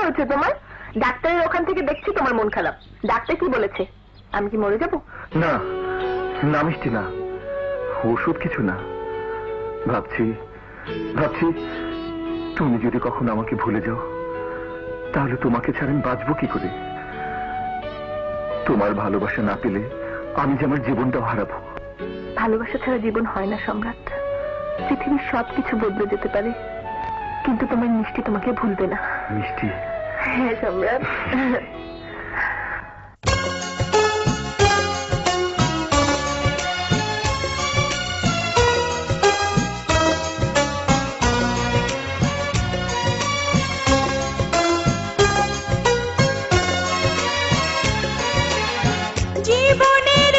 হয়েছে তোমার? ডাক্তারের ওখান থেকে দেখছি তোমার মন খারাপ। ডাক্তার কি বলেছে? আমি কি মরে যাব? না না মিষ্টি, না, ওষুধ কিছু না। ভাবছি ভাবছি তুমি যদি কখনো আমাকে ভুলে যাও, তাহলে তোমাকে ছাড়া আমি বাঁচবো কি করে? তোমার ভালোবাসা না পেলে আমি যে আমার জীবনটাও হারাবো। ভালোবাসা ছাড়া জীবন হয় না সম্রাট। পৃথিবীর সবকিছু বদলে যেতে পারে, কিন্তু তোমার মিষ্টি তোমাকে ভুলবে না। মিষ্টি? হ্যাঁ সম্রাট। জীবনের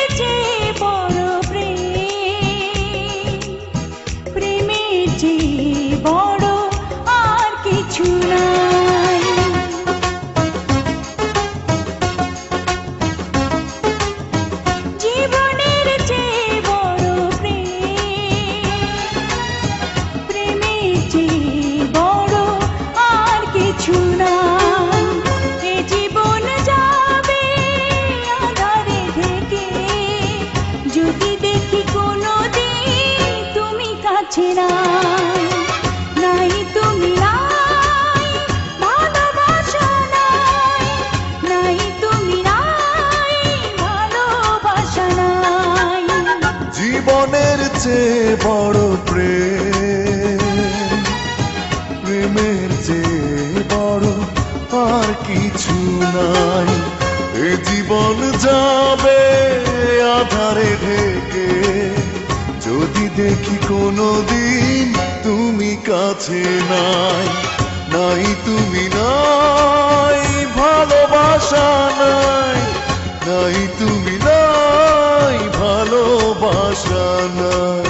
চেয়ে বড় প্রেম, প্রেমের চেয়ে বড় আর কিছু নাই। এ জীবন যাবে আধারে ঢেকে, যদি দেখি কোনোদিন তুমি কাছে নাই। নাই তুমি নাই, ভালোবাসা নাই। নাই তুমি নাই, ভালোবাসা নাই।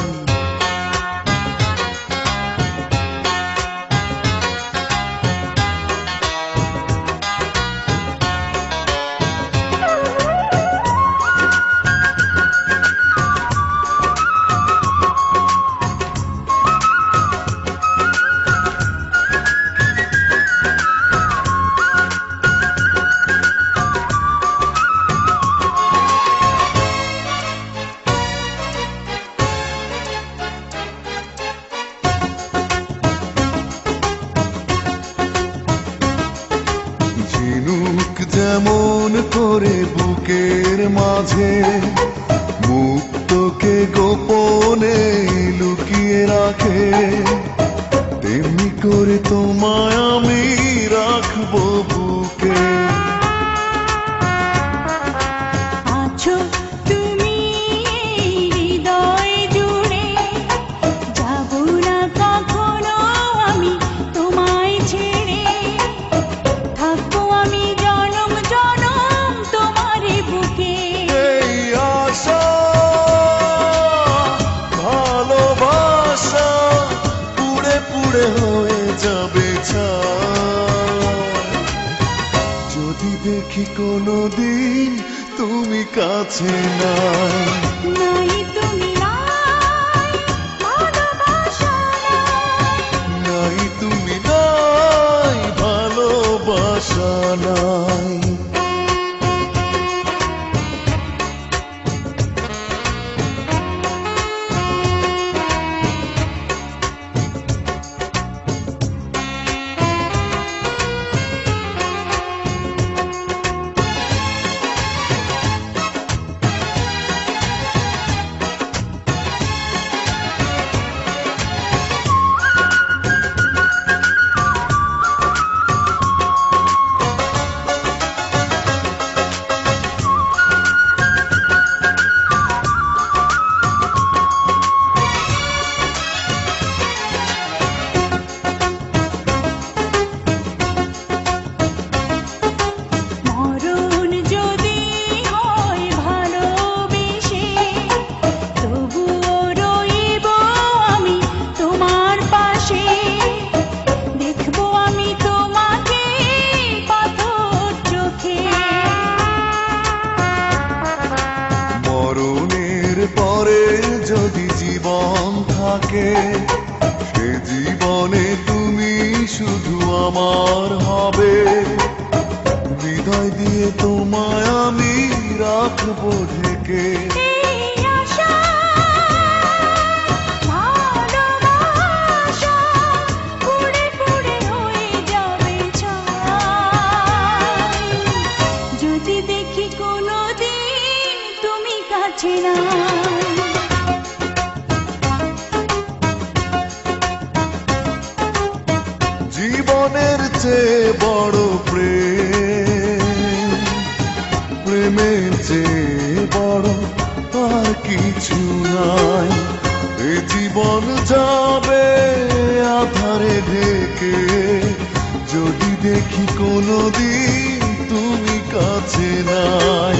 ঝিনুক যেমন করে বুকের মাঝে মুক্তকে গোপনে লুকিয়ে রাখে, তেমনি করে তোমায় আমি রাখবো বুকে। আছো তুমি হৃদয় জুড়ে, যাব না কখনো আমি তোমায় ছেড়ে। থাকবো আমি জনম জনম তোমার বুকে। এই আশা ভালোবাসা পুড়ে পুড়ে হয়ে যাবে ছাই, যদি দেখি কোনোদিন তুমি কাছে নাই। নাই তুমি নাই, ভালোবাসা নাই। নাই তুমি নাই, ভালোবাসা নাই। মরণ যদি হয় ভালোবেসে, তবুও রইব আমি তোমার পাশে। দেখবো আমি তোমাকে পাথর চোখে। মরণের পরে যদি জীবন থাকে, সে জীবনে তুমি শুধু আমার হবে। রাখবো ঢেকে। এই আশা ভালোবাসা পুড়ে পুড়ে হয়ে যাবে ছাই যদি দেখি কোনোদিন তুমি কাছে নাই। জীবনের চেয়ে বড় প্রেম, প্রেমের চেয়ে বড় আর কিছু নাই। এ জীবন যাবে আধারে ঢেকে যদি দেখি কোনোদিন তুমি কাছে নাই।